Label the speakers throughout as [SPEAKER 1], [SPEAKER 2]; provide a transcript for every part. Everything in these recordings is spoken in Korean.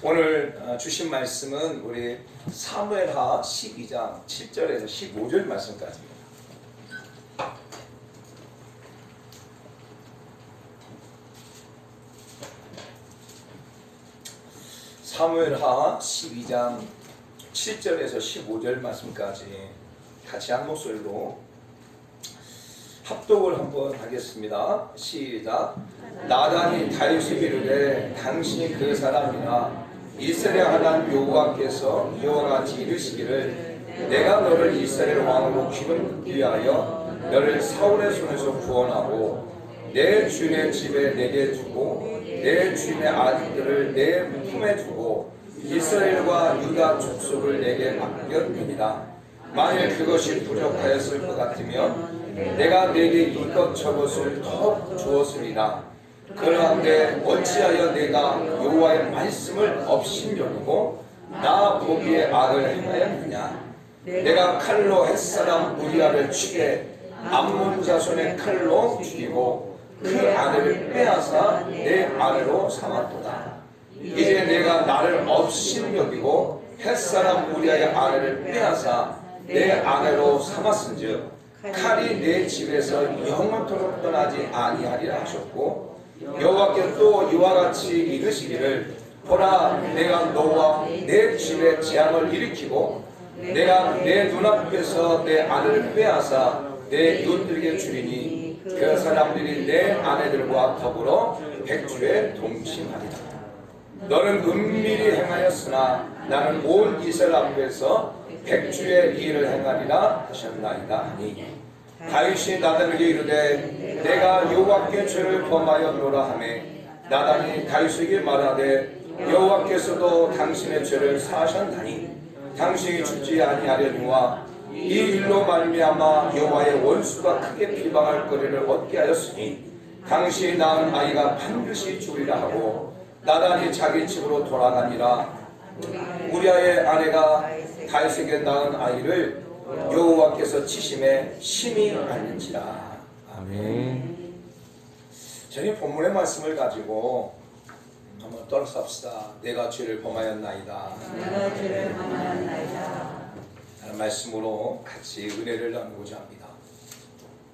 [SPEAKER 1] 오늘 주신 말씀은 우리 사무엘하 12장 7절에서 15절 말씀까지입니다. 사무엘하 12장 7절에서 15절 말씀까지 같이 한 목소리로 합독을 한번 하겠습니다. 시작. 나단이 다윗에게 이르되 당신이 그 사람이나 이스라엘 하나님 여호와께서 이와 같이 이르시기를 내가 너를 이스라엘 왕으로 기름기 위하여 너를 사울의 손에서 구원하고 내 주인의 집에 내게 두고 내 주인의 아들들을 내 품에 두고 이스라엘과 유다 족속을 내게 맡겼느니라. 만일 그것이 부족하였을 것 같으면 내가 내게 이것저것을 더 주었으리라. 그러한데 어찌하여 내가 여호와의 말씀을 업신여기고 나 보기에 악을 행하였느냐. 내가 칼로 햇사람 우리아를 치게 암몬 자손의 칼로 죽이고 그 아내를 빼앗아 내 아내로 삼았도다. 이제 내가 나를 업신여기고 햇사람 우리아의 아내를 빼앗아 내 아내로 삼았은즉 칼이 내 집에서 영원토록 떠나지 아니하리라 하셨고, 여호와께서 또 이와 같이 이르시기를 보라, 내가 너와 내 집에 재앙을 일으키고 내가 내 눈앞에서 내 아내를 빼앗아 내 이웃들에게 주리니 그 사람들이 내 아내들과 더불어 백주에 동침하리라. 너는 은밀히 행하였으나 나는 온 이스라엘 앞에서 백주의 일을 행하리라 하셨나이다 하니, 다윗이 나단에게 이르되 내가 여호와께 죄를 범하였노라 하매, 나단이 다윗에게 말하되 여호와께서도 당신의 죄를 사하셨나니 당신이 죽지 아니하려니와 이 일로 말미암아 여호와의 원수가 크게 비방할 거리를 얻게 하였으니 당신이 낳은 아이가 반드시 죽으리라 하고, 나단이 자기 집으로 돌아가니라. 우리아의 아내가 다윗에게 낳은 아이를 여호와께서 치심에 심히 알는지라. 아멘. 저희 본문의 말씀을 가지고 한번 떠올려봅시다. 내가 죄를 범하였나이다.
[SPEAKER 2] 내가 죄를 범하였나이다.
[SPEAKER 1] 라는 말씀으로 같이 은혜를 나누고자 합니다.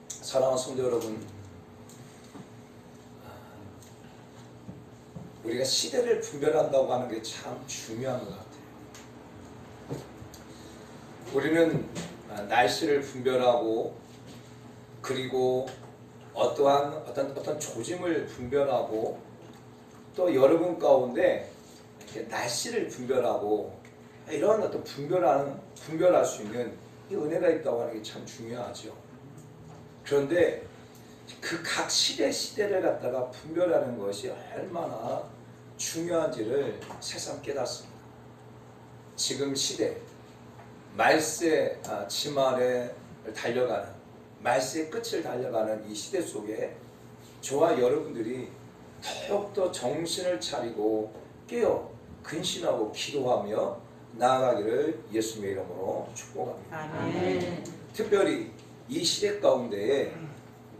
[SPEAKER 1] 사랑하는 성도 여러분, 우리가 시대를 분별한다고 하는 게 참 중요한 것 같아요. 우리는 날씨를 분별하고, 그리고 어떤 조짐을 분별하고, 또 여러분 가운데 이렇게 날씨를 분별하고, 이런 어떤 분별할 수 있는 이 은혜가 있다고 하는 게 참 중요하죠. 그런데 그 각 시대를 갖다가 분별하는 것이 얼마나 중요한지를 새삼 깨닫습니다. 지금 시대, 말세 치말에 달려가는, 말세의 끝을 달려가는 이 시대 속에 저와 여러분들이 더욱더 정신을 차리고 깨어 근신하고 기도하며 나아가기를 예수님의 이름으로 축복합니다.
[SPEAKER 2] 아멘.
[SPEAKER 1] 특별히 이 시대 가운데에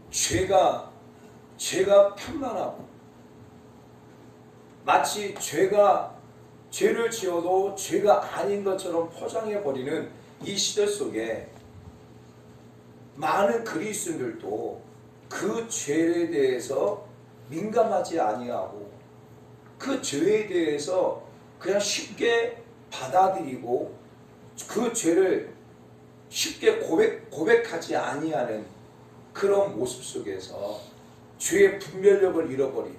[SPEAKER 1] 죄가 편만하고, 마치 죄를 지어도 죄가 아닌 것처럼 포장해버리는 이 시대 속에 많은 그리스도인들도 그 죄에 대해서 민감하지 아니하고, 그 죄에 대해서 그냥 쉽게 받아들이고 그 죄를 쉽게 고백하지 아니하는 그런 모습 속에서 죄의 분별력을 잃어버린,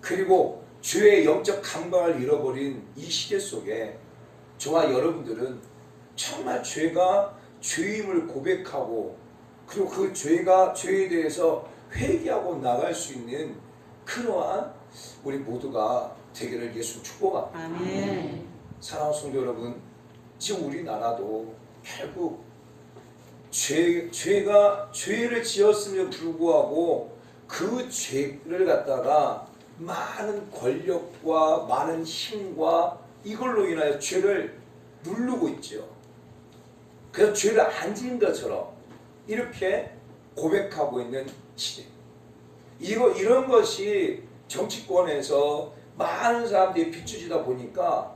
[SPEAKER 1] 그리고 죄의 영적 감각을 잃어버린 이 시대 속에 저와 여러분들은 정말 죄가 죄임을 고백하고, 그리고 그 죄에 대해서 회개하고 나갈 수 있는 그러한 우리 모두가 되기를 예수 축복합니다.
[SPEAKER 2] 아멘.
[SPEAKER 1] 사랑하는 성도 여러분, 지금 우리나라도 결국 죄를 지었음에도 불구하고 그 죄를 갖다가 많은 권력과 많은 힘과 이걸로 인하여 죄를 누르고 있죠. 그래서 죄를 안 지은 것처럼 이렇게 고백하고 있는 시대. 이런 것이 정치권에서 많은 사람들이 비추지다 보니까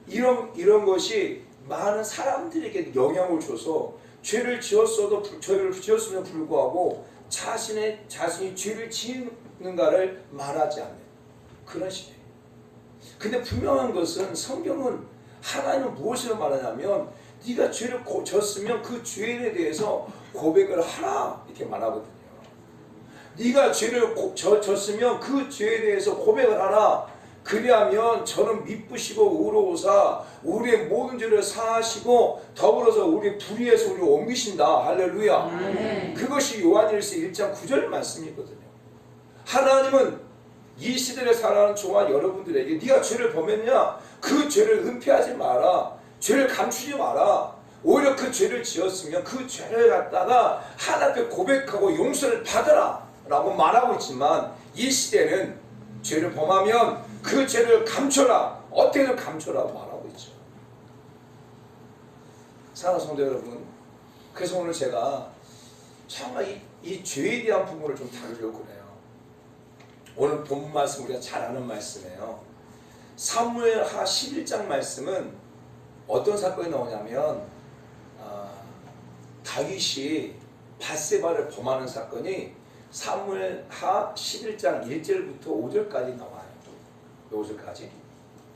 [SPEAKER 1] 이런 것이 많은 사람들에게 영향을 줘서 죄를 지었음에도 불구하고 자신이 죄를 지는가를 말하지 않는 그런 시대. 근데 분명한 것은 성경은 하나님은 무엇을 말하냐면 네가 죄를 졌으면 그 죄에 대해서 고백을 하라 이렇게 말하거든요. 네가 죄를 졌으면 그 죄에 대해서 고백을 하라. 그리하면 저는 미쁘시고 의로우사 우리의 모든 죄를 사하시고 더불어서 우리 불의에서 우리를 옮기신다. 할렐루야. 그것이 요한일서 1장 9절 말씀이거든요. 하나님은 이 시대를 살아가는 저와 여러분들에게 네가 죄를 범했냐? 그 죄를 은폐하지 마라. 죄를 감추지 마라. 오히려 그 죄를 지었으면 그 죄를 갖다가 하나님 앞에 고백하고 용서를 받으라 라고 말하고 있지만 이 시대는 죄를 범하면 그 죄를 감춰라. 어떻게든 감춰라고 말하고 있죠. 사랑하는 성도 여러분, 그래서 오늘 제가 정말 이 죄에 대한 부분을 좀 다루려고 그래요. 오늘 본 말씀 우리가 잘 아는 말씀이에요. 사무엘하 11장 말씀은 어떤 사건이 나오냐면 다윗이 밧세바를 범하는 사건이 사무엘하 11장 1절부터 5절까지 나와요. 5절까지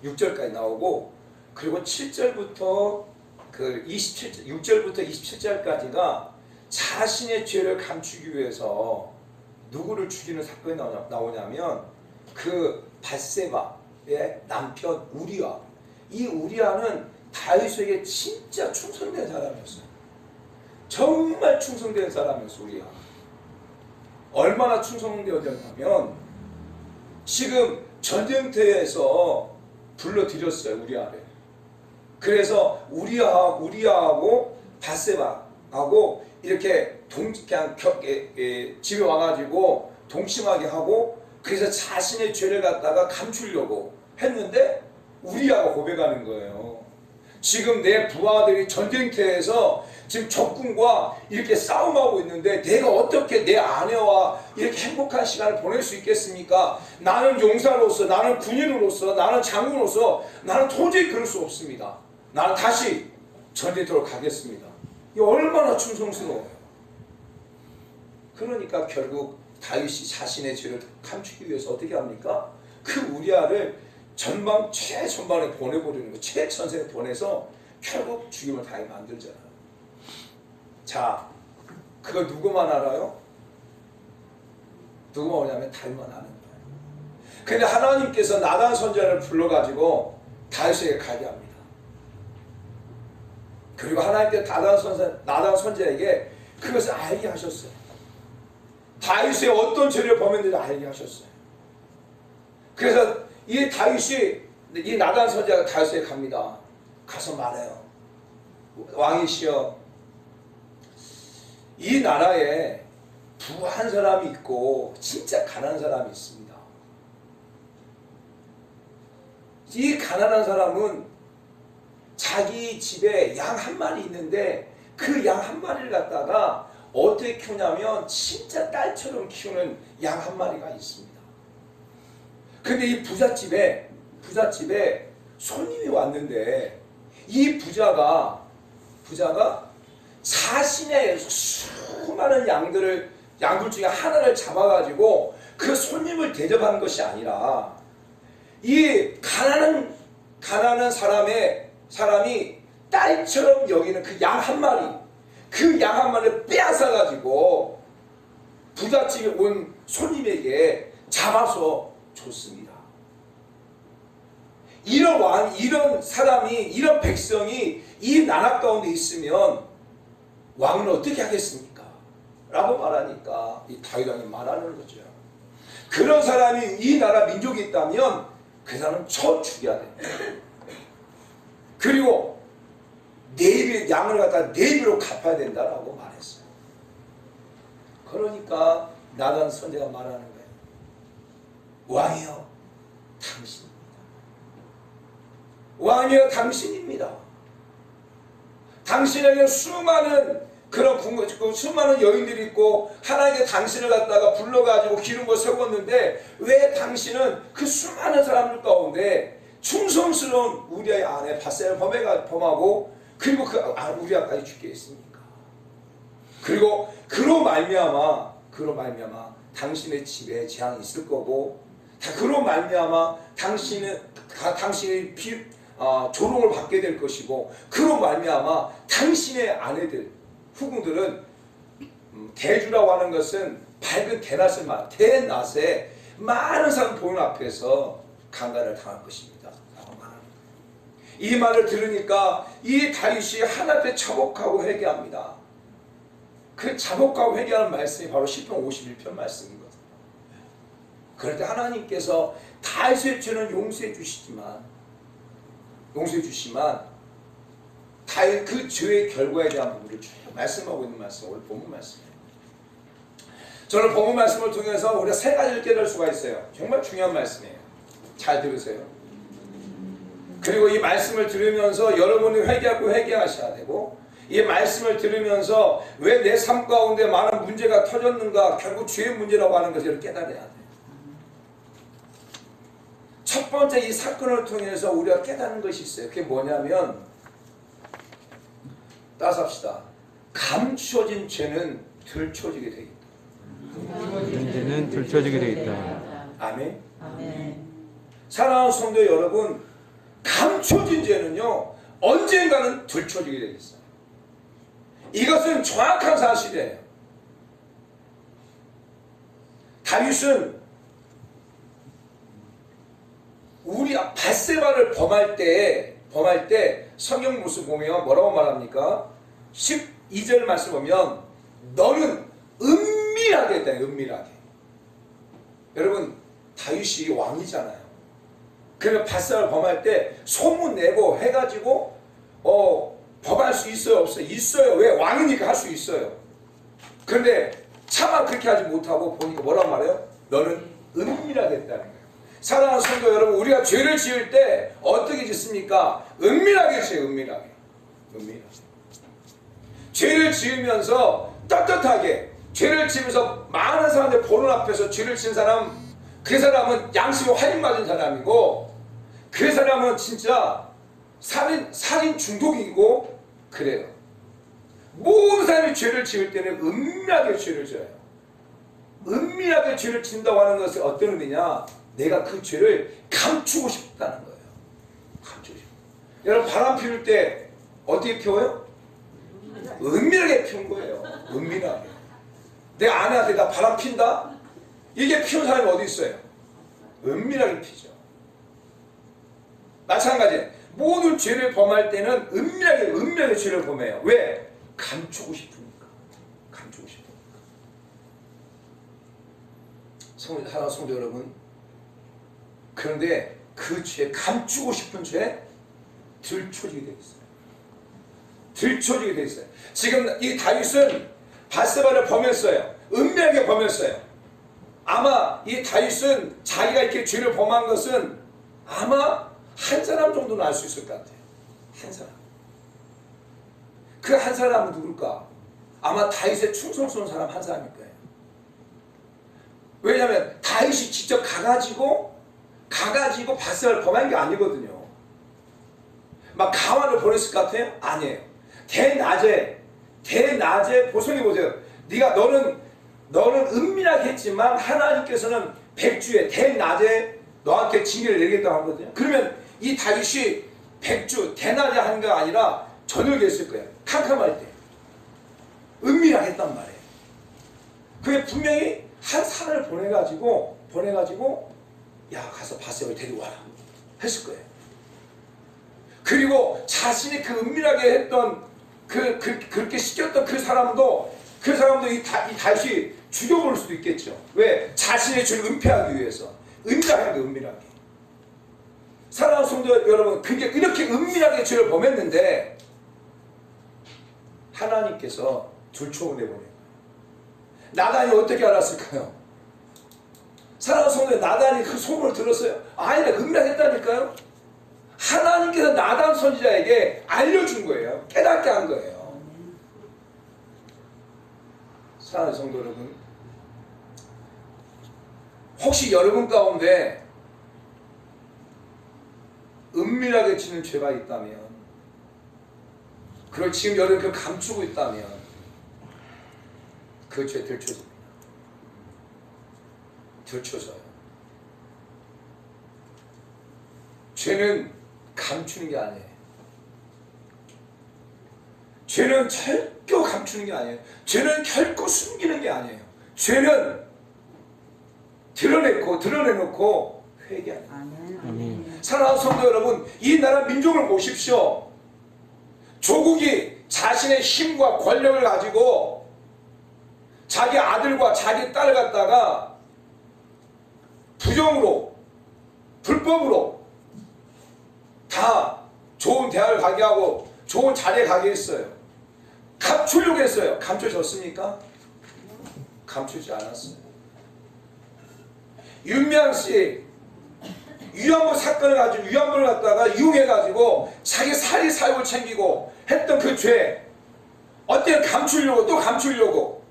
[SPEAKER 1] 6절까지 나오고 그리고 7절부터 6절부터 27절까지가 자신의 죄를 감추기 위해서 누구를 죽이는 사건이 나오냐면 그 밧세바의 남편 우리아. 이 우리아는 다윗에게 진짜 충성된 사람이었어요. 정말 충성된 사람이었어요. 우리아. 얼마나 충성되었냐면 지금 전쟁터에서 불러들였어요. 우리아를. 그래서 우리아하고 밧세바하고 이렇게 그냥 집에 와가지고 동침하게 하고 그래서 자신의 죄를 갖다가 감추려고 했는데 우리아가 고백하는 거예요. 지금 내 부하들이 전쟁터에서 지금 적군과 이렇게 싸움하고 있는데 내가 어떻게 내 아내와 이렇게 행복한 시간을 보낼 수 있겠습니까? 나는 용사로서, 나는 군인으로서, 나는 장군으로서 나는 도저히 그럴 수 없습니다. 나는 다시 전쟁터로 가겠습니다. 이 얼마나 충성스러워요. 그러니까 결국 다윗이 자신의 죄를 감추기 위해서 어떻게 합니까? 그 우리아를 최전방에 보내버리는 거, 최전선에 보내서 결국 죽임을 당하게 만들잖아요. 자, 그걸 누구만 알아요? 누구만 오냐면 다윗만 아는 거예요. 근데 하나님께서 나단 선지자를 불러가지고 다윗에게 가게 합니다. 그리고 하나님께서 나단 선지자에게 그것을 알게 하셨어요. 다윗이 어떤 죄를 범했는지 알게 하셨어요. 그래서 이 나단 선지자가 다윗에게 갑니다. 가서 말해요. 왕이시여, 이 나라에 부한 사람이 있고 진짜 가난한 사람이 있습니다. 이 가난한 사람은 자기 집에 양 한 마리 있는데 그 양 한 마리를 갖다가 어떻게 키우냐면 진짜 딸처럼 키우는 양 한 마리가 있습니다. 근데 이 부잣집에 손님이 왔는데 이 부자가 자신의 수많은 양들 중에 하나를 잡아가지고 그 손님을 대접하는 것이 아니라 이 가난한 사람이 딸처럼 여기는 그 양 한 마리를 빼앗아가지고 부잣집에 온 손님에게 잡아서 줬습니다. 이런 사람이, 이런 백성이 이 나라 가운데 있으면 왕은 어떻게 하겠습니까? 라고 말하니까 이 다윗 왕이 말하는 거죠. 그런 사람이 이 나라 민족이 있다면 그 사람은 죽여야 됩니다. 그리고 양을 갖다 4배로 갚아야 된다라고 말했어요. 그러니까 나단 선지자가 말하는 거예요. 왕이여, 당신입니다. 왕이여, 당신입니다. 당신에게 수많은 그런 그 수많은 여인들이 있고 하나님께 당신을 갖다가 불러가지고 기름을 세웠는데 왜 당신은 그 수많은 사람들 가운데 충성스러운 우리의 아내 바세바를 범하고 그리고 그 우리아까지 죽게 했습니까? 그리고 그로 말미암아 당신의 집에 재앙이 있을 거고 다 그로 말미암아 당신이 조롱을 받게 될 것이고 그로 말미암아 당신의 아내들 후궁들은 대주라고 하는 것은 밝은 대낮에 많은 사람 보는 앞에서 강간을 당할 것입니다. 이 말을 들으니까 이 다윗이 하나님께 자복하고 회개합니다. 그 자복하고 회개하는 말씀이 바로 시편 51편 말씀이거든요. 그럴 때 하나님께서 다윗의 죄는 용서해 주시지만 다윗 그 죄의 결과에 대한 부분을 쭉 말씀하고 있는 말씀, 오늘 본문 말씀이에요. 저는 본문 말씀을 통해서 우리가 세 가지를 깨달을 수가 있어요. 정말 중요한 말씀이에요. 잘 들으세요. 그리고 이 말씀을 들으면서 여러분이 회개하셔야 되고 이 말씀을 들으면서 왜 내 삶 가운데 많은 문제가 터졌는가 결국 죄의 문제라고 하는 것을 깨달아야 돼요. 첫 번째 이 사건을 통해서 우리가 깨닫는 것이 있어요. 그게 뭐냐면 따라서 감추어진 죄는 들춰지게 되어 있다.
[SPEAKER 3] 죄는 들춰지게 되어 있다.
[SPEAKER 1] 아멘.
[SPEAKER 2] 아멘.
[SPEAKER 1] 사랑하는 성도 여러분, 감춰진 죄는요 언젠가는 들춰지게 되어 있어요. 이것은 정확한 사실이에요. 다윗은 우리 밧세바를 범할 때 성경 모습 보면 뭐라고 말합니까? 12절 말씀 보면 너는 은밀하게 했다. 은밀하게. 여러분 다윗이 왕이잖아요. 그러면 밧세바를 범할 때 소문 내고 해가지고 범할 수 있어요? 없어요? 있어요. 왜? 왕이니까 할 수 있어요. 그런데 차마 그렇게 하지 못하고 보니까 뭐라고 말해요? 너는 은밀하게 했다는 거예요. 사랑하는 성도 여러분, 우리가 죄를 지을 때 어떻게 짓습니까? 은밀하게 지어요. 은밀하게. 죄를 지으면서 떳떳하게 죄를 지으면서 많은 사람들 보는 앞에서 죄를 지은 사람, 그 사람은 양심이 활인 맞은 사람이고 그 사람은 진짜 살인 중독이고 그래요. 모든 사람이 죄를 지을 때는 은밀하게 죄를 지어요. 은밀하게 죄를 짓는다고 하는 것은 어떤 의미냐? 내가 그 죄를 감추고 싶다는 거예요. 감추고 싶다. 여러분 바람 피울 때 어떻게 피워요? 은밀하게 피운 거예요. 은밀하게. 내 아내한테 나 바람 핀다? 이게 피운 사람이 어디 있어요? 은밀하게 피죠. 마찬가지 모든 죄를 범할 때는 은밀하게 죄를 범해요. 왜? 감추고 싶으니까. 사랑하는 성도 여러분, 그런데 그 죄, 감추고 싶은 죄 들춰지게 되어 있어요. 지금 이 다윗은 밧세바를 범했어요. 은밀하게 범했어요. 아마 이 다윗은 자기가 이렇게 죄를 범한 것은 아마 한 사람 정도는 알 수 있을 것 같아요. 한 사람. 그 한 사람은 누굴까? 아마 다윗의 충성스러운 사람 한 사람일 거예요. 왜냐하면 다윗이 직접 가가지고 밧세바를 범한 게 아니거든요. 막 강화를 보냈을 것 같아요? 아니에요. 대낮에 보성해 보세요. 너는 은밀하게 했지만 하나님께서는 백주에 대낮에 너한테 징계를 내리겠다고 하거든요. 그러면 이 다윗이 대낮에 하는 게 아니라 저녁에 했을 거예요. 캄캄할 때. 은밀하게 했단 말이에요. 그게 분명히 한 사람을 보내가지고 야 가서 밧세바를 데리고 와라 했을 거예요. 그리고 자신이 그 은밀하게 했던 그렇게 시켰던 그 사람도 이 다윗이 죽여버릴 수도 있겠죠. 왜? 자신의 죄를 은폐하기 위해서. 은밀하게. 사랑하는 성도 여러분, 그게 이렇게 은밀하게 죄를 범했는데 하나님께서 들춰내보내요. 나단이 어떻게 알았을까요? 사랑하는 성도, 나단이 그 소문을 들었어요? 아니라 은밀하게 했다니까요. 하나님께서 나단 선지자에게 알려준 거예요. 깨닫게 한 거예요. 사랑하는 성도 여러분, 혹시 여러분 가운데 은밀하게 지는 죄가 있다면, 그걸 지금 여러분 감추고 있다면 그 죄 들춰집니다. 들춰져요. 죄는 감추는 게 아니에요. 죄는 결코 감추는 게 아니에요. 죄는 결코 숨기는 게 아니에요. 죄는 드러내놓고 회개하는 거예요.
[SPEAKER 2] 아멘.
[SPEAKER 1] 사랑하는 성도 여러분, 이 나라 민족을 보십시오. 조국이 자신의 힘과 권력을 가지고 자기 아들과 자기 딸을 갖다가 부정으로, 불법으로 다 좋은 대학을 가게 하고 좋은 자리에 가게 했어요. 감추려고 했어요. 감춰졌습니까? 감추지 않았어요. 윤미향씨 위안부 사건을 가지고 위안부를 갖다가 이용해가지고 자기 사리 사욕을 챙기고 했던 그 죄, 어때요? 감추려고, 또 감추려고,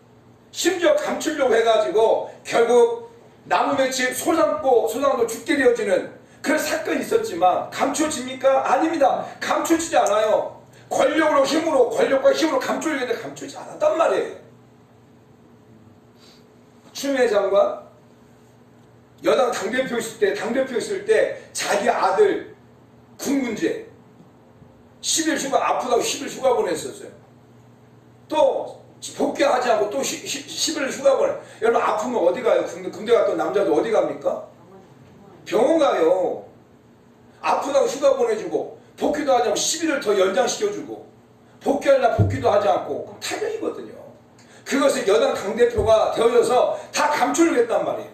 [SPEAKER 1] 심지어 감추려고 해가지고 결국 남음의 집 소장도 죽게 되어지는 그런 사건이 있었지만 감춰집니까? 아닙니다. 감춰지지 않아요. 권력과 힘으로 감추려고 했는데 감추지 않았단 말이에요. 추미애 장관 여당 당대표 있을 때 자기 아들 군 문제 10일 휴가, 아프다고 10일 휴가 보냈었어요. 또 복귀하지 않고 또 10일 휴가 보내. 여러분 아프면 어디 가요? 군대 갔던 남자들 어디 갑니까? 병원 가요. 아프다고 휴가 보내주고 복귀도 하지 않고 10일을 더 연장시켜주고 복귀하려면 복귀도 하지 않고 그럼 타격이거든요. 그것을 여당 당대표가 되어져서 다 감추려고 했단 말이에요.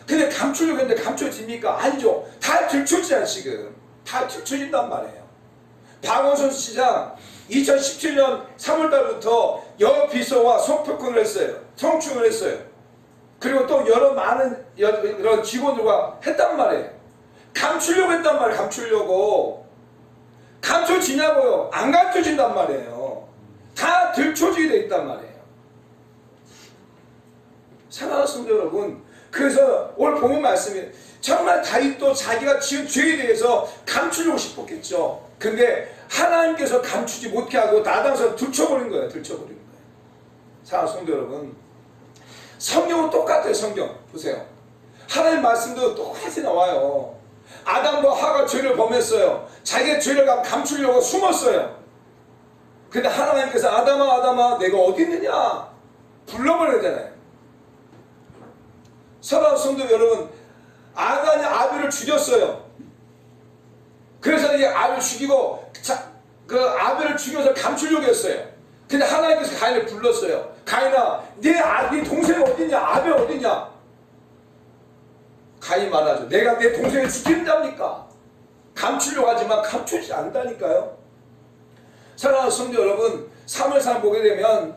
[SPEAKER 1] 근데 감추려고 했는데 감춰집니까? 아니죠. 다 들춰지잖아요. 지금 다 들춰진단 말이에요. 박원순 시장 2017년 3월달부터 여비서와 성폭행을 했어요. 성추행을 했어요. 그리고 또 여러 많은 이런 직원들과 했단 말이에요. 감추려고 했단 말이에요. 감추려고. 감춰지냐고요? 안 감춰진단 말이에요. 다 들춰지게 돼 있단 말이에요. 사랑하는 성도 여러분, 그래서 오늘 본문 말씀이 정말 다윗도 자기가 지은 죄에 대해서 감추려고 싶었겠죠. 근데 하나님께서 감추지 못해 하고 나당서 들춰버린 거예요. 들춰버린 거예요. 사랑하는 성도 여러분, 성경은 똑같아요. 성경 보세요. 하나님 말씀도 똑같이 나와요. 아담과 하가 죄를 범했어요. 자기의 죄를 감추려고 숨었어요. 근데 하나님께서 아담아 내가 어디 있느냐 불러버리잖아요. 사랑하는 성도 여러분, 아간이 아벨을 죽였어요. 그래서 이제 아벨을 죽이고 그 아벨을 죽여서 감추려고 했어요. 근데 하나님께서 가인을 불렀어요. 가인아, 네 동생 어디냐? 아벨 어디냐? 가인이 말하죠. 내가 내 동생을 죽인답니까? 감추려고 하지만 감추지 않다니까요. 사랑하는 성도 여러분, 사무엘상 보게 되면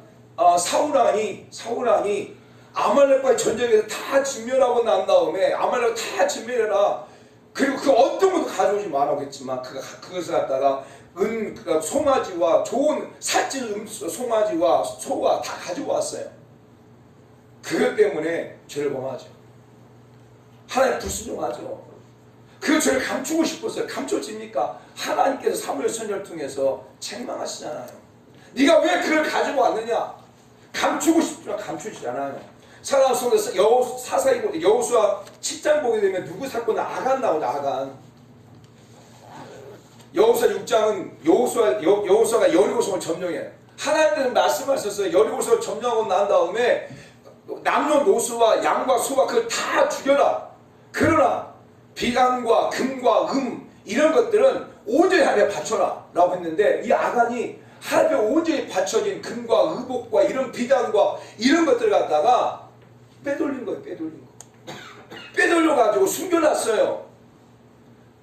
[SPEAKER 1] 사울왕이 아말렉과의 전쟁에서 다 진멸하고 난 다음에 아말렉을 다 진멸해라. 그리고 그 어떤 것도 가져오지 말라고 했지만 그것을 갖다가 송아지와 좋은 살찐 송아지와 소가 다 가지고 왔어요. 그것 때문에 죄를 범하죠. 하나님 불순종하죠. 그 죄를 감추고 싶었어요. 감춰집니까? 하나님께서 사무엘 선지자를 통해서 책망하시잖아요. 네가 왜 그걸 가지고 왔느냐? 감추고 싶지만 감추지 않아요. 사랑하는 성도 사사기 보게 여호수아 7장 보게 되면 누구 사건? 아간 나오죠. 아간. 여호수아 6장은 여호수아가 여리고성을 점령해요. 하나님께서 말씀하셨어요. 여리고성을 점령하고 난 다음에 남녀노소와 양과 소와 그걸 다 죽여라. 그러나 비강과 금과 이런 것들은 온전히 하나님께 바쳐라 라고 했는데, 이 아간이 하나님께 온전히 바쳐진 금과 의복과 이런 비단과 이런 것들을 갖다가 빼돌린 거예요. 빼돌려가지고 숨겨놨어요.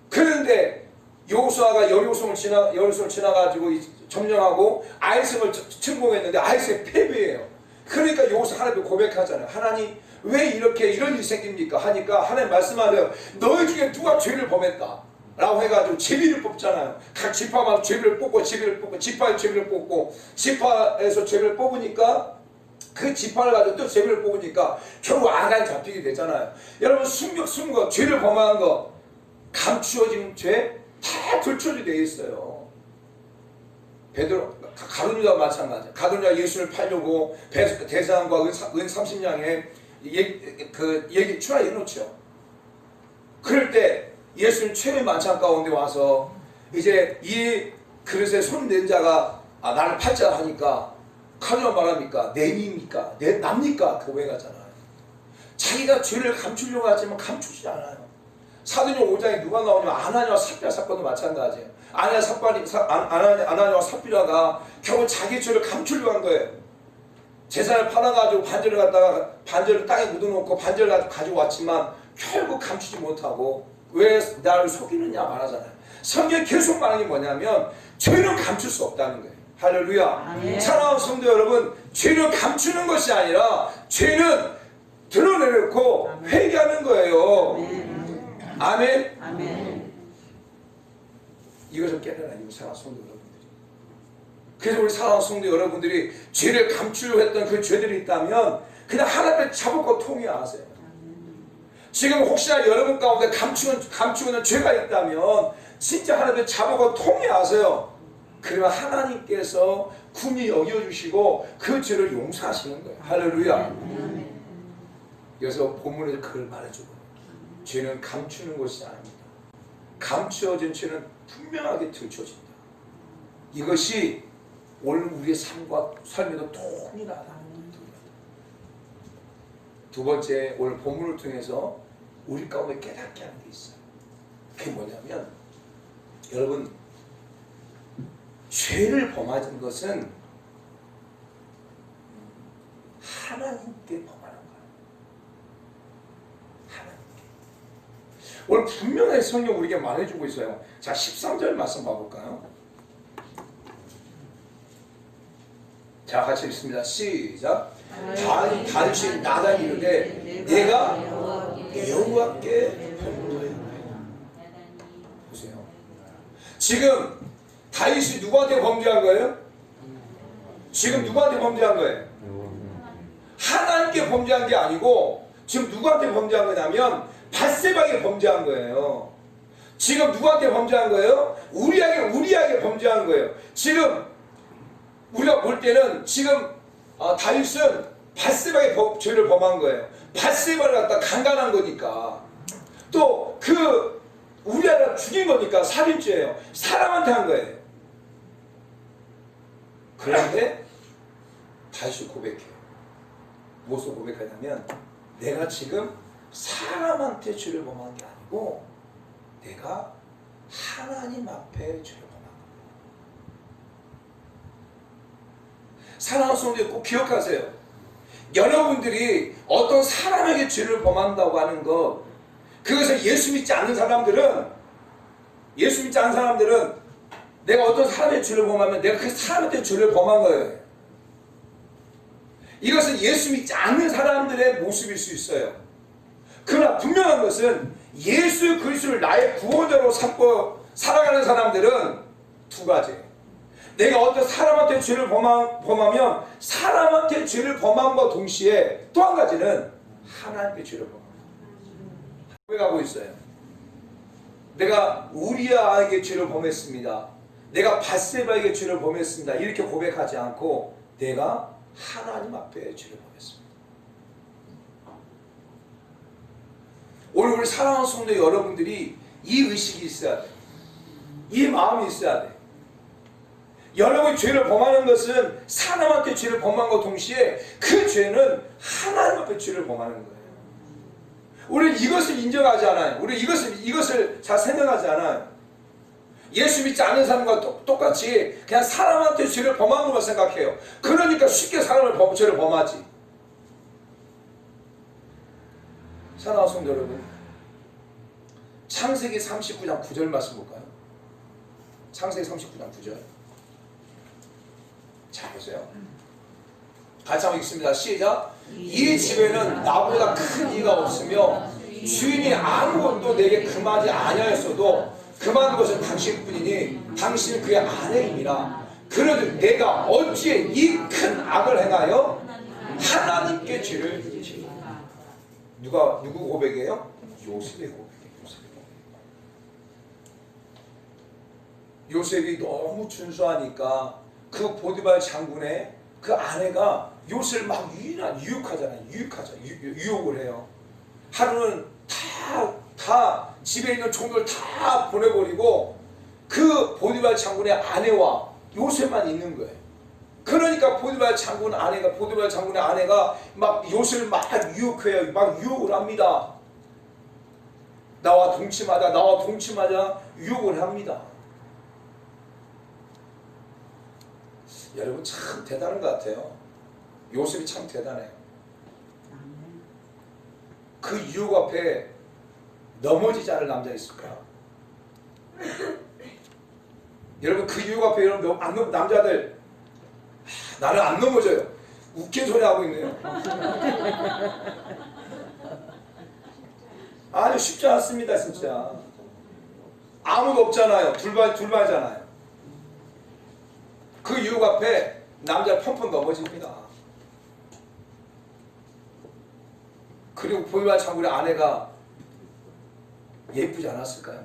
[SPEAKER 1] 그런데 여호수아가 여리고성을 지나가지고 점령하고 아이성을 침공했는데 아이성이 패배해요. 그러니까 여호수아 하나님께 고백하잖아요. 하나님 왜 이런 일이 생깁니까? 하니까 하나님 말씀하래요. 너희 중에 누가 죄를 범했다 라고 해가지고 제비를 뽑잖아요. 각 지파마다 제비를 뽑고 지파의 제비를 뽑고 지파에서 제비를 뽑으니까 그 지팡이를 가지고 또 제비를 뽑으니까 결국 아간이 잡히게 되잖아요. 여러분 숨은 거, 죄를 범한 거, 감추어진 죄 다 들춰지게 돼 있어요. 베드로, 가룟유다와 마찬가지. 가룟유다 예수를 팔려고 대상과 은 30냥에 얘기 추락해 놓죠. 그럴 때 예수는 최후의 만찬 가운데 와서 이제 이 그릇에 손 댄 자가 나를 팔자 하니까 카누가 말합니까? 내입니까? 납니까? 고백하잖아요. 자기가 죄를 감추려고 하지만 감추지 않아요. 사도행전 5장에 누가 나오냐면 아나니아와 삽비라 사건도 마찬가지예요. 아나니아와 삽비라가 결국 자기 죄를 감추려고 한 거예요. 재산을 팔아가지고 반절을 갖다가 반절을 땅에 묻어놓고 반절을 가지고 왔지만 결국 감추지 못하고 왜 나를 속이느냐 말하잖아요. 성경이 계속 말하는 게 뭐냐면 죄는 감출 수 없다는 거예요. 할렐루야.
[SPEAKER 2] 아멘.
[SPEAKER 1] 사랑하는 성도 여러분, 죄는 감추는 것이 아니라 죄는 드러내놓고
[SPEAKER 2] 아멘.
[SPEAKER 1] 회개하는 거예요.
[SPEAKER 2] 아멘.
[SPEAKER 1] 아멘.
[SPEAKER 2] 아멘.
[SPEAKER 1] 이것을 깨달아야 돼요, 사랑하는 성도 여러분들이. 그래서 우리 사랑하는 성도 여러분들이 죄를 감추려고 했던 그 죄들이 있다면 그냥 하나님께 잡고 통회하세요. 지금 혹시나 여러분 가운데 감추고 있는 죄가 있다면 진짜 하나님께 잡고 통회하세요. 그러면 하나님께서 궁히 여겨주시고 그 죄를 용서하시는 거예요. 할렐루야. 여기서 본문에서 그걸 말해주고, 죄는 감추는 것이 아닙니다. 감추어진 죄는 분명하게 들춰진다. 이것이 오늘 우리의 삶에도 통일하다. 두 번째, 오늘 본문을 통해서 우리 가운데 깨닫게 하는 게 있어요. 그게 뭐냐면, 여러분, 죄를 범하는 것은 하나님께 범하는 거예요. 하나님께. 오늘 분명히 성경 우리에게 말해주고 있어요. 자, 13절 말씀 봐볼까요? 자, 같이 읽습니다. 시작. 다윗이 나단이 이르되 내가 여호와께 범죄하였나이다. 보세요. 지금 다윗이 누구한테 범죄한 거예요? 지금 누구한테 범죄한 거예요? 하나님께 범죄한 게 아니고 지금 누구한테 범죄한 거냐면 밧세바에게 범죄한 거예요. 지금 누구한테 범죄한 거예요? 우리에게 범죄한 거예요. 지금 우리가 볼 때는 지금 다윗은 밧세바에게 죄를 범한 거예요. 밧세바를 갖다 강간한 거니까, 또 그 우리아를 죽인 거니까 살인죄예요. 사람한테 한 거예요. 그런데 다윗이 고백해요. 무엇을 고백하냐면 내가 지금 사람한테 죄를 범한 게 아니고 내가 하나님 앞에 죄를 범한 겁니다. 사랑하는 성도들 꼭 기억하세요. 여러분들이 어떤 사람에게 죄를 범한다고 하는 것, 그것을 예수 믿지 않는 사람들은 내가 어떤 사람의 죄를 범하면 내가 그 사람한테 죄를 범한 거예요. 이것은 예수 믿지 않는 사람들의 모습일 수 있어요. 그러나 분명한 것은 예수 그리스도를 나의 구원자로 삼고 살아가는 사람들은 두 가지예요. 내가 어떤 사람한테 죄를 범하면 사람한테 죄를 범함과 동시에 또 한 가지는 하나님께 죄를 범합니다. 고백하고 있어요. 내가 우리아에게 죄를 범했습니다. 내가 밧세바에게 죄를 범했습니다. 이렇게 고백하지 않고 내가 하나님 앞에 죄를 범했습니다. 오늘 우리 사랑하는 성도 여러분들이 이 의식이 있어야 돼. 이 마음이 있어야 돼. 여러분이 죄를 범하는 것은 사람한테 죄를 범한 것과 동시에 그 죄는 하나님 앞에 죄를 범하는 거예요. 우리는 이것을 인정하지 않아요. 우리 이것을 잘 생각하지 않아요. 예수 믿지 않는 사람과 똑같이 그냥 사람한테 죄를 범한 것만 생각해요. 그러니까 쉽게 죄를 범하지. 사랑하는 성도 여러분, 창세기 39장 9절 말씀 볼까요? 창세기 39장 9절. 자, 보세요. 같이 한번 읽습니다. 시작. 이 집에는 나보다 큰 이가 없으며 주인이 아무것도 내게 금하지 아니하였어도 금한 것은 당신뿐이니 당신은 그의 아내이니라. 그러듯 내가 어찌 이 큰 악을 행하여 하나님께 죄를 지은 누구 고백이에요? 요셉의 고백이에요. 요셉이 너무 준수하니까 그 보디발 장군의 그 아내가 요셉을 막 유혹하잖아요. 유혹을 해요. 하루는 다 집에 있는 종들 다 보내버리고 그 보디발 장군의 아내와 요셉만 있는 거예요. 그러니까 보디발 장군의 아내가 막 요셉을 막 유혹해요. 막 유혹을 합니다. 나와 동침하자 유혹을 합니다. 여러분 참 대단한 것 같아요. 요셉이 참 대단해요. 그 유혹 앞에 넘어지지 않을 남자 있을까요? 여러분 그 유혹 앞에 여러분 남자들 나는 안 넘어져요. 웃긴 소리 하고 있네요. 아니 쉽지 않습니다 진짜. 아무도 없잖아요. 둘발잖아요. 그 유혹 앞에 남자 펑펑 넘어집니다. 그리고 보디발 장군의 아내가 예쁘지 않았을까요?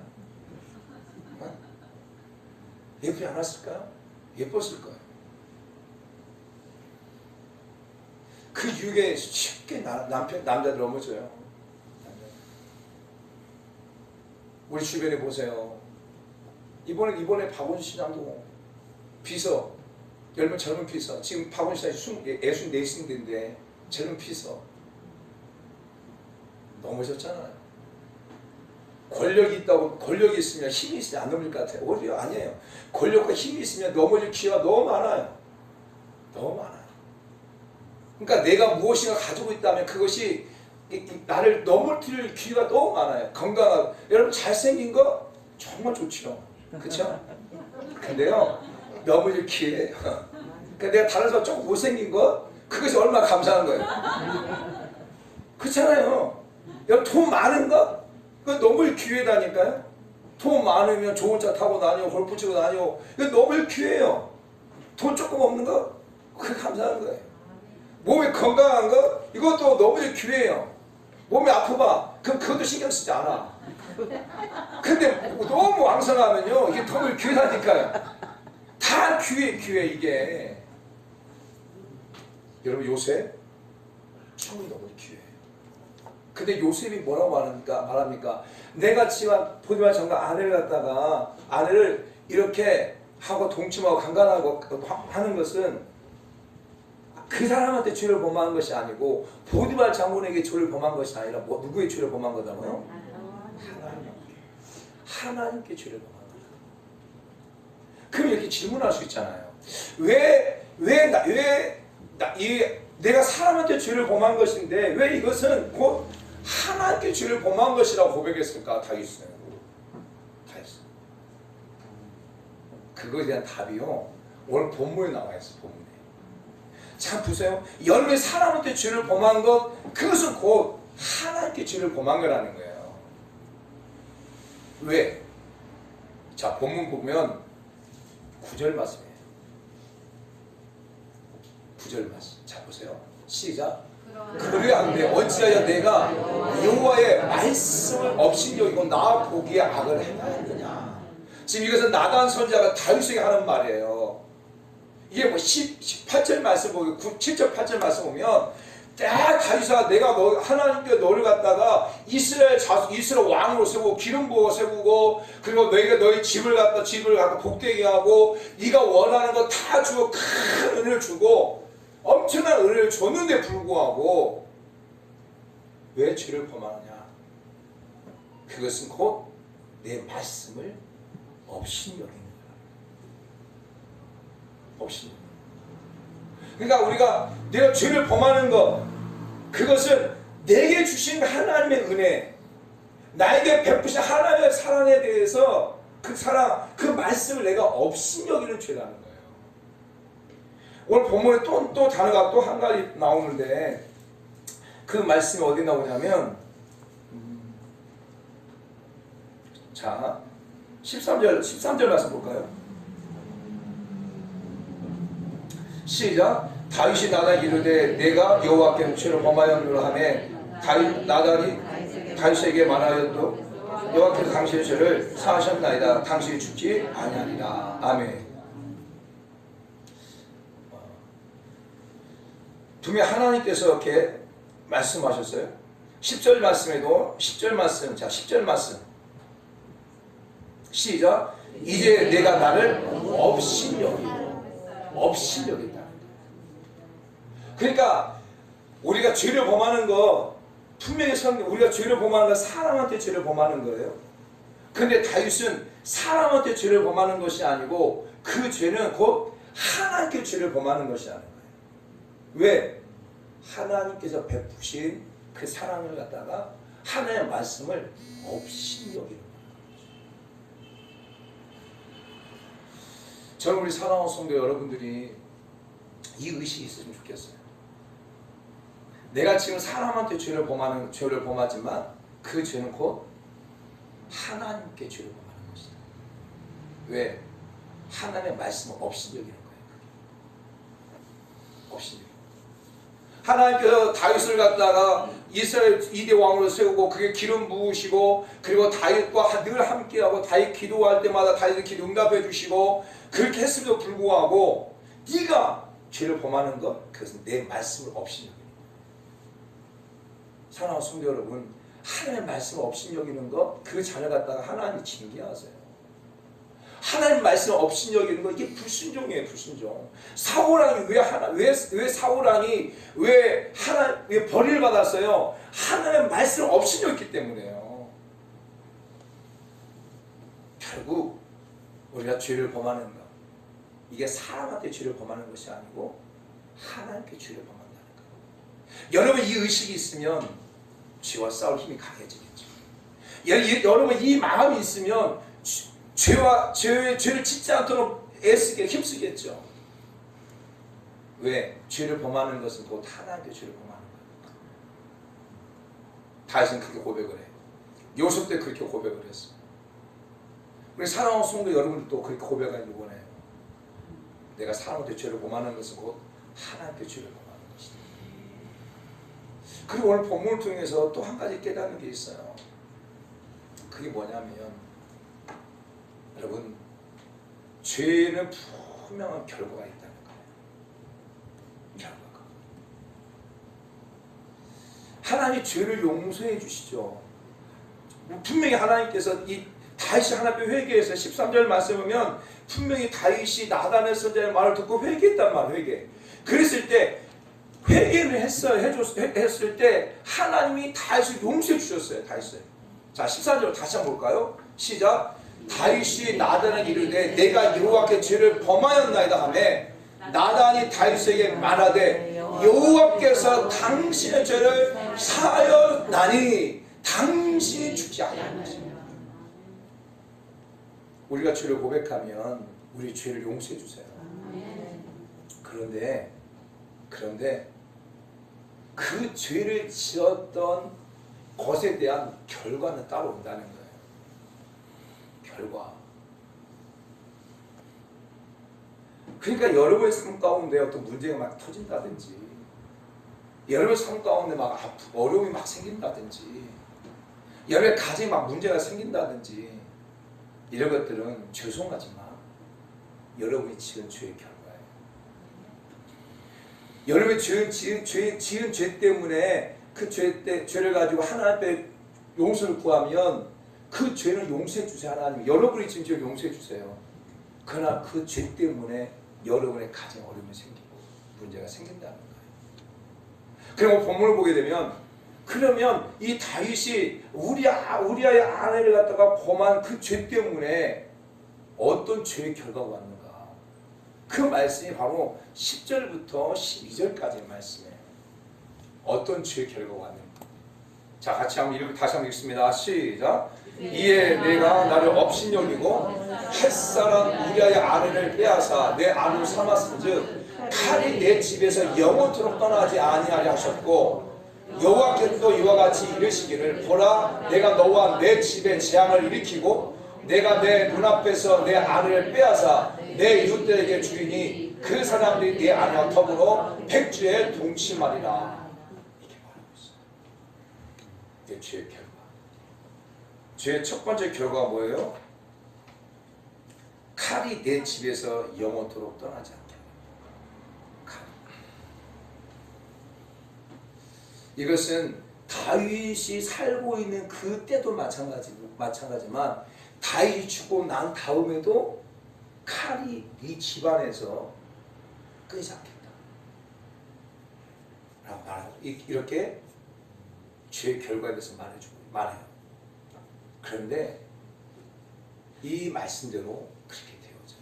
[SPEAKER 1] 예쁘지 않았을까요? 예뻤을 거예요. 그 유혹에 쉽게 남자들 넘어져요. 우리 주변에 보세요. 이번에 박원순 시장도 비서, 여러분 젊은 비서, 지금 박원순 시장이 64인데 젊은 비서 넘어졌잖아요. 권력이 있으면 힘이 있으면 안 넘어질 것 같아요. 오히려 아니에요. 권력과 힘이 있으면 넘어질 기회가 너무 많아요. 너무 많아요. 그러니까 내가 무엇인가 가지고 있다면 그것이 나를 넘어뜨릴 기회가 너무 많아요. 건강하고 여러분 잘생긴 거 정말 좋죠. 그렇죠? 근데요 넘어질 기회예요. 그러니까 내가 다른 사람 조금 못생긴 거 그것이 얼마나 감사한 거예요. 그렇잖아요. 여러분 돈 많은 거 그거 넘을 기회다니까요. 돈 많으면 좋은 차 타고 다니고 골프 치고 다니고 이거 넘을 기회예요. 돈 조금 없는 거 그게 감사한 거예요. 몸이 건강한 거 이것도 넘을 기회예요. 몸이 아프봐 그럼 그것도 신경 쓰지 않아. 근데 너무 왕성하면요 이게 넘을 기회다니까요. 다 기회 이게. 여러분 요셉 충분히 넘을 기회. 근데 요셉이 뭐라고 말합니까? 내가 지금 보디발 장군 아내를 이렇게 하고 동침하고 강간하고 하는 것은 그 사람한테 죄를 범한 것이 아니고 보디발 장군에게 죄를 범한 것이 아니라 누구의 죄를 범한 거다고요? 하나님께 죄를 범한 거다. 그럼 이렇게 질문할 수 있잖아요. 내가 사람한테 죄를 범한 것인데 왜 이것은 곧 하나님께 죄를 범한 것이라고 고백했을까? 다윗은. 그거에 대한 답이요 오늘 본문에 나와 있어. 본문에. 자 보세요. 여러분이 사람한테 죄를 범한 것 그것은 곧 하나님께 죄를 범한 거라는 거예요. 왜? 자 본문 보면 9절 말씀이에요. 9절 말씀. 자 보세요. 시작. 그러한데 어찌하여 내가 여호와의 말씀을 업신여기고 나 보기에 악을 행하였느냐. 지금 이것은 나단 선지자가 다윗에게 하는 말이에요. 이게 뭐 18절 말씀 보면 7절 8절 말씀 보면 딱 다윗아 내가 하나님께 너를 갖다가 이스라엘 왕으로 세우고 기름 부어 세우고 그리고 너희가 너희 집을 갖다 복되게 하고 네가 원하는 거 다 주고 큰 은혜를 주고 엄청난 은혜를 줬는데 불구하고 왜 죄를 범하느냐? 그것은 곧 내 말씀을 업신여기는 거야. 업신여기는 거야. 그러니까 내가 죄를 범하는 것 그것은 내게 주신 하나님의 은혜, 나에게 베푸신 하나님의 사랑에 대해서 그 말씀을 내가 업신여기는 죄라는 거예요. 오늘 본문에 또 단어가 또 한 가지 나오는데 그 말씀이 어디 나오냐면 자 13절 말씀 볼까요? 시작. 다윗이 나단에게 이르되 내가 여호와께 죄를 범하였노라 하매 나단이 다윗에게 말하였도 여호와께서 당신의 죄를 사하셨나이다. 당신이 죽지 아니하리라. 아멘. 분명 하나님께서 이렇게 말씀하셨어요. 10절 말씀에도 10절 말씀, 자 10절 말씀 시작. 이제 내가 나를 업신여기다. 그러니까 우리가 죄를 범하는 거 분명히 우리가 죄를 범하는 건 사람한테 죄를 범하는 거예요. 근데 다윗은 사람한테 죄를 범하는 것이 아니고 그 죄는 곧 하나님께 죄를 범하는 것이라는 거예요. 왜? 하나님께서 베푸신 그 사랑을 갖다가 하나님의 말씀을 업신여기는 거예요. 저는 우리 사랑하는 성도 여러분들이 이 의식이 있으면 좋겠어요. 내가 지금 사람한테 죄를 범하지만 그 죄는 곧 하나님께 죄를 범하는 것이다. 왜? 하나님의 말씀을 업신여기는 거예요. 업신여기는. 하나님께서 다윗을 갖다가 이스라엘 2대 왕으로 세우고 그게 기름 부으시고 그리고 다윗과 늘 함께하고 다윗 기도할 때마다 다윗의 기도 응답해 주시고 그렇게 했음에도 불구하고 네가 죄를 범하는 것 그것은 내 말씀을 업신여기는 거예요. 사랑하는 성도 여러분, 하나님의 말씀을 업신여기는 것 그 자녀 갖다가 하나님이 징계하세요. 하나님 말씀 업신여기는 거 이게 불순종이에요. 불순종. 사울왕이 왜 사울왕이 왜 벌을 받았어요? 하나님 말씀 업신여겼기 때문에요. 결국 우리가 죄를 범하는 것 이게 사람한테 죄를 범하는 것이 아니고 하나님께 죄를 범한다는 거예요. 여러분 이 의식이 있으면 죄와 싸울 힘이 강해지겠죠. 여러분 이 마음이 있으면 죄를 짓지 않도록 힘쓰겠죠. 왜? 죄를 범하는 것은 곧 하나님께 죄를 범하는 거예요. 다윗은 그렇게 고백을 해요. 요셉 때 그렇게 고백을 했어요. 우리 사랑하는 성도 여러분들도 그렇게 고백하기 원해요. 내가 사람한테 죄를 범하는 것은 곧 하나님께 죄를 범하는 것이다. 그리고 오늘 본문을 통해서 또 한 가지 깨닫는 게 있어요. 그게 뭐냐면 여러분 죄는 분명한 결과가 있다는 거예요. 결과가. 하나님이 죄를 용서해 주시죠. 분명히 하나님께서 이 다윗이 하나님 회개해서 13절 말씀 보면 분명히 다윗이 나단의 선자의 말을 듣고 회개했단 말이에요. 회개. 그랬을 때 회개를 했을 때 하나님이 다윗을 용서해 주셨어요. 다윗을. 자 14절 다시 한번 볼까요? 시작. 다윗이 나단에게 이르되 내가 여호와께 죄를 범하였나이다 하매 나단이 다윗에게 말하되 여호와께서 당신의 죄를 사하였나니 당신이 죽지 아니하였습니다. 우리가 죄를 고백하면 우리 죄를 용서해 주세요. 그런데 그 죄를 지었던 것에 대한 결과는 따로 온다는 거예요. 결과. 그러니까 여러분의 삶 가운데 어떤 문제가 막 터진다든지 여러분의 삶 가운데 막 어려움이 막 생긴다든지 여러분의 가정에 막 문제가 생긴다든지 이런 것들은 죄송하지만 여러분이 지은 죄의 결과예요. 여러분이 지은 죄 때문에 그 죄를 가지고 하나님 앞에 용서를 구하면 그 죄는 용서해 주세요. 하나님 여러분이 지은 죄를 용서해 주세요. 그러나 그 죄 때문에 여러분의 가정에 어려움이 생기고 문제가 생긴다는 거예요. 그리고 본문을 보게 되면 그러면 이 다윗이 우리아의 아내를 갖다가 범한 그 죄 때문에 어떤 죄의 결과가 왔는가? 그 말씀이 바로 10절부터 12절까지의 말씀이에요. 어떤 죄의 결과가 왔는가? 자, 같이 다시 한번 읽습니다. 시작. 이에 내가 나를 업신여기고 햇사람 우리아의 아내를 빼앗아 내 아내로 삼았은즉 칼이 내 집에서 영원토록 떠나지 아니하려 하셨고 여호와께서 이와 같이 이르시기를 보라 내가 너와 내 집에 재앙을 일으키고 내가 내 눈앞에서 내 아내를 빼앗아 내 이웃들에게 주리니 그 사람들이 내 아내와 더불어 백주에 동침하리라. 이렇게 말하고 있어요. 이게 죄의 결과. 죄의 첫 번째 결과가 뭐예요? 칼이 내 집에서 영원토록 떠나지 않게. 칼. 이것은 다윗이 살고 있는 그때도 마찬가지만 다윗이 죽고 난 다음에도 칼이 네 집안에서 끄지 않겠다 라고 말하죠. 이렇게 죄의 결과에 대해서 말해요. 그런데 이 말씀대로 그렇게 되어져요.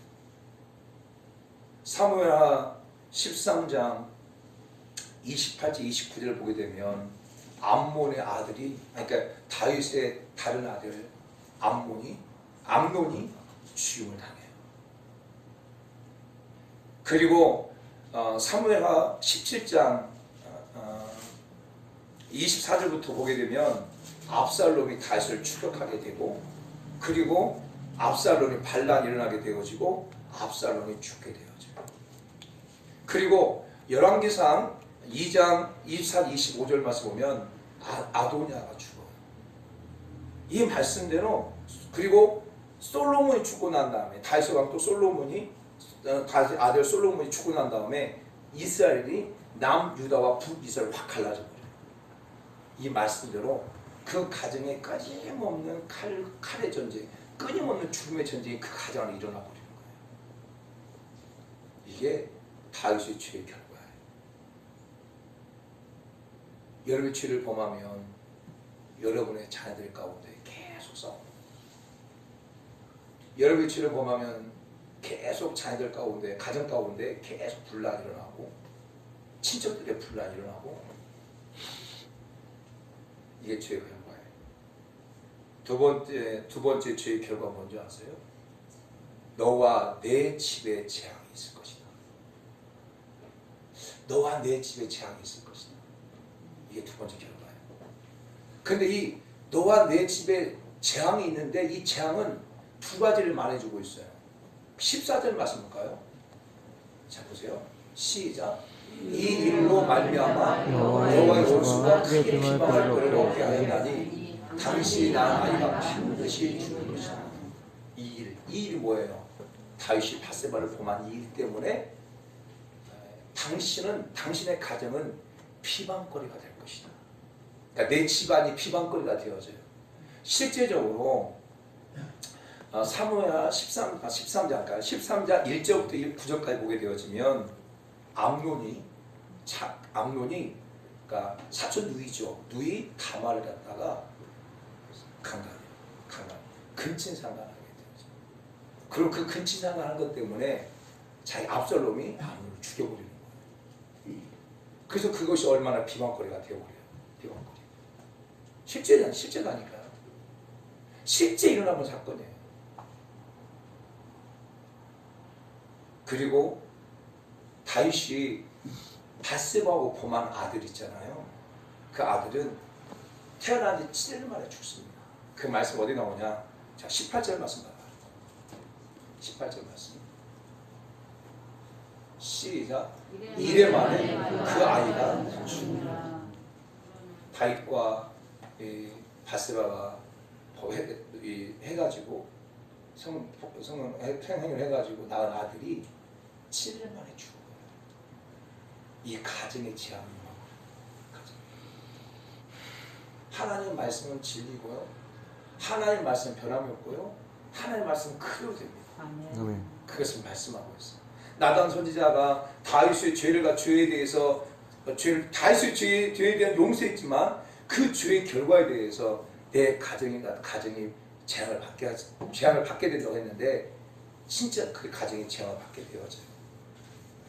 [SPEAKER 1] 사무엘하 13장 28절 29절을 보게 되면 암몬의 아들이, 그러니까 다윗의 다른 아들 암논이 죽임을 당해요. 그리고 사무엘하 17장 24절부터 보게 되면 압살롬이 다윗을 추격하게 되고, 그리고 압살롬이 반란이 일어나게 되어지고 압살롬이 죽게 되어져요. 그리고 열왕기상 2장 24, 25절 말씀 보면 아도니아가 죽어요. 이 말씀대로. 그리고 솔로몬이 죽고 난 다음에 다윗의 왕 또 솔로몬이 다윗의 아들 솔로몬이 죽고 난 다음에 이스라엘이 남유다와 북이스라엘 확 갈라져 버려요. 이 말씀대로 그 가정에 끊임없는 칼의 전쟁, 끊임없는 죽음의 전쟁이 그 가정 안에 일어나 버리는 거예요. 이게 다윗의 죄의 결과예요. 여러분의 죄를 범하면 여러분의 자녀들 가운데 계속 싸웁니다. 여러분의 죄를 범하면 계속 자녀들 가운데, 가정 가운데 계속 분란이 일어나고, 친척들의 분란이 일어나고, 이게 죄의 결과예요. 두 번째 죄의 결과 뭔지 아세요? 너와 내 집에 재앙이 있을 것이다. 너와 내 집에 재앙이 있을 것이다. 이게 두 번째 결과예요. 근데 이 너와 내 집에 재앙이 있는데 이 재앙은 두 가지를 말해주고 있어요. 14절 말씀 볼까요? 자 보세요. 시작. 이 일로 말미암아 여호와의 원수가 크게 비방할 것을 얻게 하였나니 당신이 낳은 아이가 반드시 죽을 것이다. 이 일이 뭐예요? 다윗이 밧세바를 범한 이 일 때문에 당신의 가정은 피방거리가 될 것이다. 그러니까 내 집안이 피방거리가 되어져요. 실제적으로 사무엘하 13장 1절부터 9절까지 보게 되어지면 암논이 그러니까 사촌 누이죠. 누이 다말을 갖다가 강간 근친상간하게 되죠. 그리고 그 근친상간한 것 때문에 자기 압살롬이 암논을 죽여버리는 거예요. 그래서 그것이 얼마나 비방거리가 되어버려요. 비방거리. 실제다니까요. 실제 일어나는 사건이에요. 그리고 다윗이 밧세바하고 범한 아들 있잖아요. 그 아들은 태어난 지 7일 만에 죽습니다. 그 말씀 어디 나오냐? 자, 18절 말씀 봐봐요. 18절 말씀. 시작. 이래 만에 그 아이가 죽습니다. 다윗과 밧세바가 해가지고 성행을 해가지고 낳은 아들이 7일 만에 죽어요. 이 가정의 재앙이 하나님 말씀은 진리고요. 하나님 말씀은 변함이 없고요. 하나님 말씀은 그대로 됩니다.
[SPEAKER 3] 아멘.
[SPEAKER 1] 그것을 말씀하고 있어요. 나단 선지자가 다윗의 죄에 대해서 다윗의 죄에 대한 용서했지만 그 죄의 결과에 대해서 내 가정이 재앙을 받게 된다고 했는데 진짜 그 가정이 재앙을 받게 되어져요.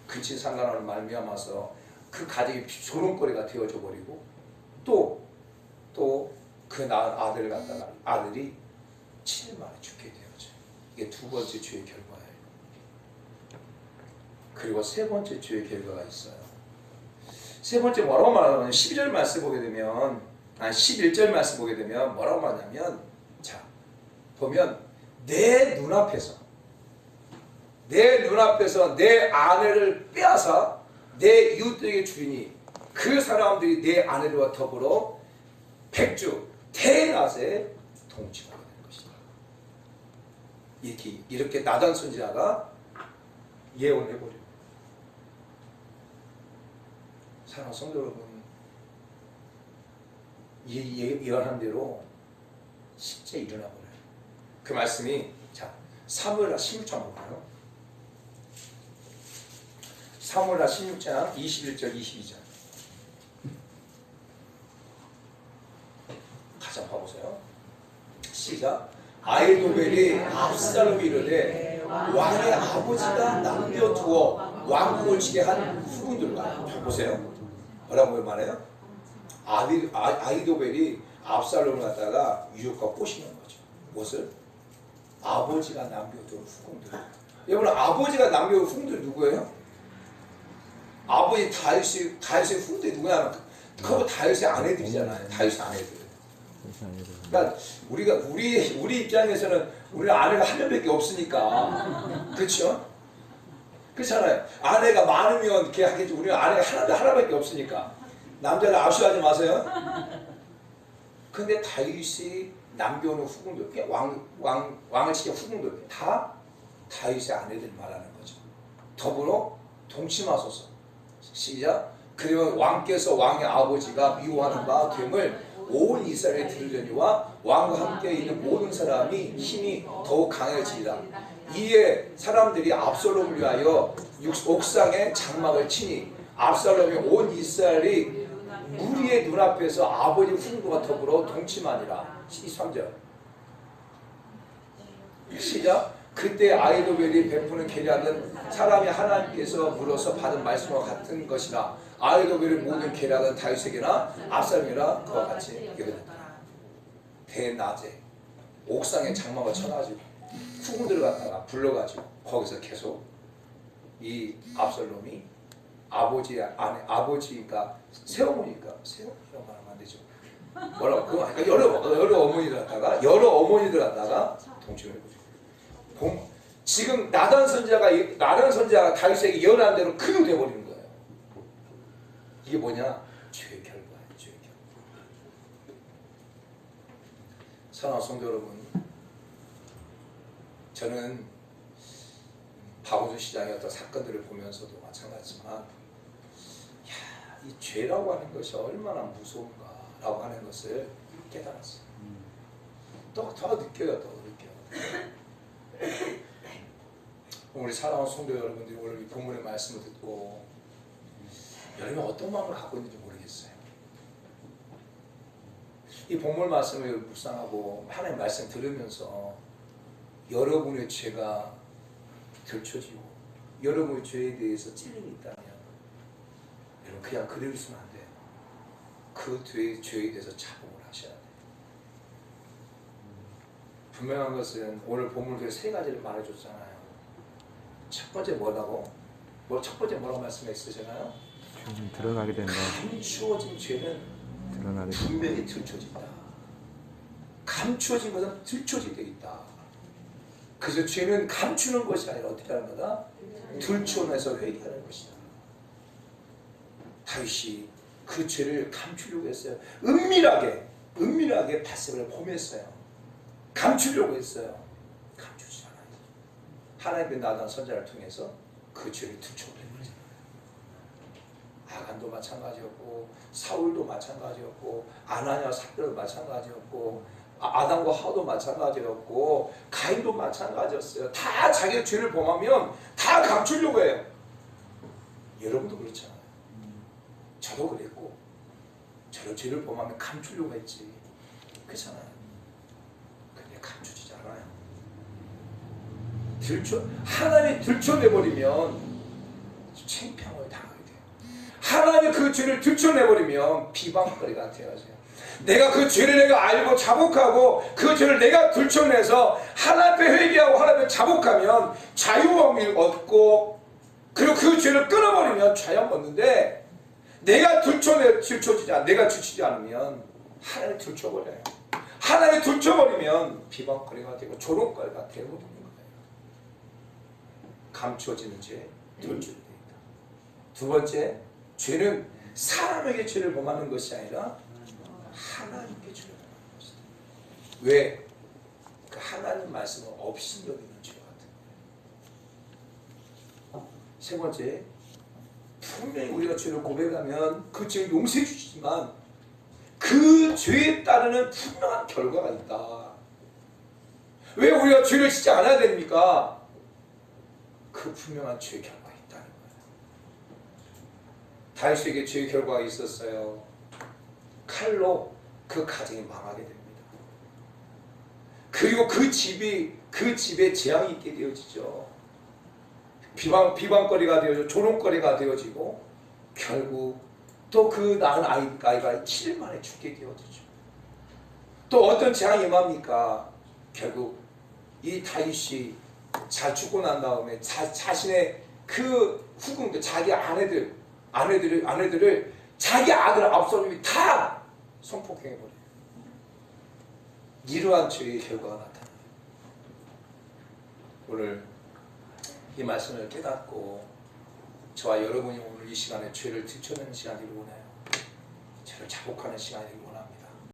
[SPEAKER 1] 근친상간하는 말미암아서 그 가정이 조롱거리가 되어져 버리고 또 그 낳은 아들을 갖다가 아들이 7일 만에 죽게 되어져요. 이게 두 번째 죄의 결과예요. 그리고 세 번째 죄의 결과가 있어요. 세 번째 뭐라고 말하냐면 12절 말씀 보게 되면 11절 말씀 보게 되면 뭐라고 말하냐면 자 보면 내 눈앞에서 내 아내를 빼앗아 내 이웃들에게 주리니 그 사람들이 내 아내와 더불어 백주 대낮에 동침하게 될 것이다. 이렇게 나단 선지자가 예언해버려. 사랑하는 성도 여러분, 예언한 대로 실제 일어나버려요. 그 말씀이 자 사무엘하 16장 볼까요? 사무엘하 16장 21절 22절 같이 한번 봐보세요. 시작. 아히도벨이 압살롬이 이르되 왕의 아버지가 남겨두어 왕궁을 치게 한 후궁들과 보세요. 뭐라고 말해요? 아히도벨이 압살롬을 갖다가 유혹과 꼬시는 거죠. 무엇을? 아버지가 남겨둔 후궁들. 여러분, 아버지가 남겨둔 후궁들이 누구예요? 아버지 다윗의 후궁들이 누구냐? 그거 다윗의 아내들이잖아요. 다윗의 아내들. 그러니까 우리 입장에서는 우리 아내가 한 명밖에 없으니까, 그렇죠? 그렇잖아요. 아내가 많으면 이렇게 하겠지. 우리는 아내가 하나밖에 없으니까 남자를 압수하지 마세요. 근데 다윗이 남겨놓은 후궁들, 왕을 치게 후궁들 다 다윗의 아내들 말하는 거죠. 더불어 동침하소서. 시작. 그러면 왕께서 왕의 아버지가 미워하는 바 됨을 온 이스라엘에 들으려니와 왕과 함께 있는 모든 사람이 힘이 더욱 강해지리라. 이에 사람들이 압살롬을 위하여 옥상에 장막을 치니 압살롬이 온 이스라엘이 무리의 눈앞에서 아버지 후궁과 더불어 동침하니라. 13절 시작. 그때 아히도벨이 베푸는 계략은 사람이 하나님께서 물어서 받은 말씀과 같은 것이라. 아히도벨의 모든 계략은 다윗에게나 압살롬이라 그와 같이 이르렀다. 대낮에 옥상에 장막을 쳐가지고 후궁들을 갖다가 불러가지고 거기서 계속 이 압살롬이 아버지가 새어머니까 새어머니라고 말하면 안 되죠. 뭐라고? 그러니까 여러 어머니들 갖다가 동침을 해보죠. 지금 나단 선지자가 다윗에게 예언한 대로 그대로 돼버리는 거예요. 이게 뭐냐? 죄의 결과예요. 죄의 결과. 사랑하는 성도 여러분, 저는 박원순 시장의 어떤 사건들을 보면서도 마찬가지지만, 이 죄라고 하는 것이 얼마나 무서운가라고 하는 것을 깨달았어요. 더 느껴요. 우리 사랑하는 성도 여러분들이 오늘 이 본문의 말씀을 듣고 여러분이 어떤 마음을 갖고 있는지 모르겠어요. 이 본문 말씀을 묵상하고 하나님 말씀 들으면서 여러분의 죄가 들춰지고 여러분의 죄에 대해서 찔림이 있다면 여러분 그냥 그대로 있으면 안 돼요. 그 죄에 대해서 자복을 하셔야 돼요. 분명한 것은 오늘 본문에 세 가지를 말해줬잖아요. 첫 번째 뭐라고? 첫 번째 뭐라고 말씀했으잖아요?
[SPEAKER 3] 죄는 드러나게 된다.
[SPEAKER 1] 감추어진 죄는
[SPEAKER 3] 드러나게
[SPEAKER 1] 분명히 들춰진다. 감추어진 것은 들춰지게 있다. 그래서 죄는 감추는 것이 아니라 어떻게 하는 거다? 들춰내서 회개하는 것이다. 다윗이 그 죄를 감추려고 했어요. 은밀하게 바세바를 범했어요. 감추려고 했어요. 감추지 않아요. 하나님의 나단 선지자를 통해서 그 죄를 들춰버린 거죠. 아간도 마찬가지였고 사울도 마찬가지였고 아나니아 삽별도 마찬가지였고 아담과 하와도 마찬가지였고 가인도 마찬가지였어요. 다 자기의 죄를 범하면 다 감추려고 해요. 여러분도 그렇잖아요. 저도 그랬고 저도 죄를 범하면 감추려고 했지. 그렇잖아요. 근데 감추지 않아요. 하나님이 들춰내버리면 창피함을 당하게 돼요. 하나님이 그 죄를 들춰내버리면 비방거리가 되어져요. 내가 그 죄를 내가 알고 자복하고 그 죄를 내가 들춰내서 하나님 앞에 회개하고 하나님 앞에 자복하면 자유함을 얻고 그리고 그 죄를 끊어버리면 자유함을 얻는데 내가 내가 들추지 않으면 하나님 들춰버려요. 하나를 들춰버리면 비방거리가 되고 조롱거리가 되어버리는 거예요. 감추어지는 죄, 들춰집니다. 두 번째, 죄는 사람에게 죄를 범하는 것이 아니라 하나님께 죄를 범하는 것이다. 왜? 그 하나님 말씀을 업신여기는 죄 같은 거예요. 세 번째, 분명히 우리가 죄를 고백하면 그 죄를 용서해 주시지만 그 죄에 따르는 분명한 결과가 있다. 왜 우리가 죄를 짓지 않아야 됩니까? 그 분명한 죄의 결과가 있다는 거예요. 다윗에게 죄의 결과가 있었어요. 칼로 그 가정이 망하게 됩니다. 그리고 그 집에 재앙이 있게 되어지죠. 비방거리가 되어지고 조롱거리가 되어지고 결국 또 그 낳은 아이가 7일 만에 죽게 되어지죠. 또 어떤 재앙이 임합니까? 결국 이 다윗이 잘 죽고 난 다음에 자신의 그 후궁들, 자기 아내들을 자기 아들 압살롬이 다 성폭행해버려요. 이러한 죄의 결과가 나타나요. 오늘 이 말씀을 깨닫고 저와 여러분이 오늘 이 시간에 죄를 들춰내는 시간이길 원해요. 죄를 자복하는 시간이길 원합니다.